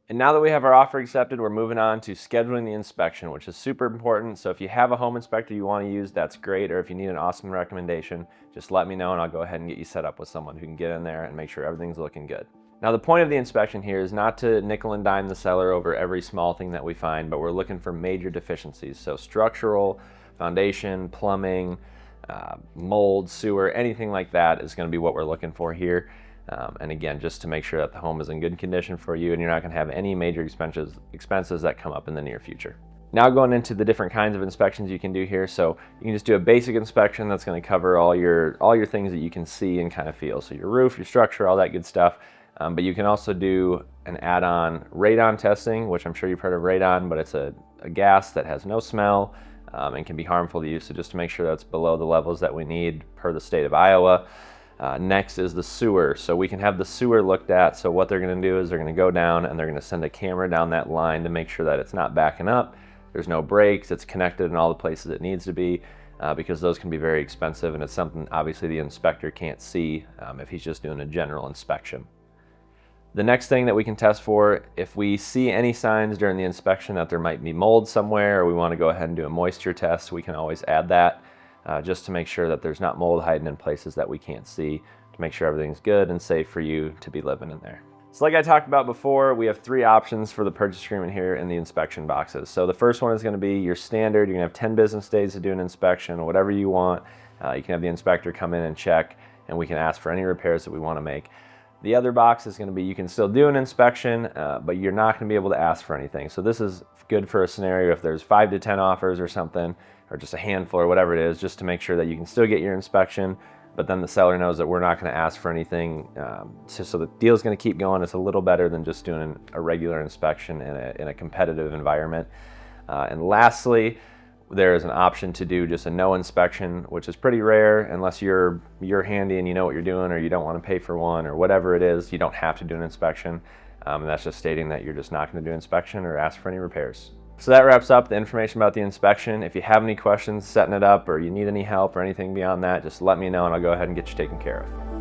And now that we have our offer accepted, we're moving on to scheduling the inspection, which is super important. So if you have a home inspector you want to use, that's great. Or if you need an awesome recommendation, just let me know and I'll go ahead and get you set up with someone who can get in there and make sure everything's looking good. Now the point of the inspection here is not to nickel and dime the seller over every small thing that we find, but we're looking for major deficiencies. So structural, foundation, plumbing, mold, sewer, anything like that is going to be what we're looking for here. And again, just to make sure that the home is in good condition for you and you're not going to have any major expenses that come up in the near future. Now going into the different kinds of inspections you can do here. So you can just do a basic inspection that's going to cover all your things that you can see and kind of feel. So your roof, your structure, all that good stuff. But you can also do an add-on radon testing, which I'm sure you've heard of radon, but it's a gas that has no smell and can be harmful to you. So just to make sure that's below the levels that we need per the state of Iowa. Next is the sewer. So we can have the sewer looked at. So what they're going to do is they're going to go down and they're going to send a camera down that line to make sure that it's not backing up. There's no breaks. It's connected in all the places it needs to be because those can be very expensive and it's something obviously the inspector can't see if he's just doing a general inspection. The next thing that we can test for, if we see any signs during the inspection that there might be mold somewhere or we want to go ahead and do a moisture test, we can always add that. Just to make sure that there's not mold hiding in places that we can't see, to make sure everything's good and safe for you to be living in there. So like I talked about before, we have 3 options for the purchase agreement here in the inspection boxes. So the first one is going to be your standard. You're going to have 10 business days to do an inspection, whatever you want. You can have the inspector come in and check, and we can ask for any repairs that we want to make. The other box is going to be you can still do an inspection, but you're not going to be able to ask for anything. So this is good for a scenario if there's 5 to 10 offers or something, or just a handful or whatever it is, just to make sure that you can still get your inspection, but then the seller knows that we're not going to ask for anything. So the deal's going to keep going. It's a little better than just doing a regular inspection in a competitive environment. And lastly, there is an option to do just a no inspection, which is pretty rare unless you're handy and you know what you're doing or you don't want to pay for one or whatever it is. You don't have to do an inspection. And that's just stating that you're just not going to do inspection or ask for any repairs. So that wraps up the information about the inspection. If you have any questions setting it up or you need any help or anything beyond that, just let me know and I'll go ahead and get you taken care of.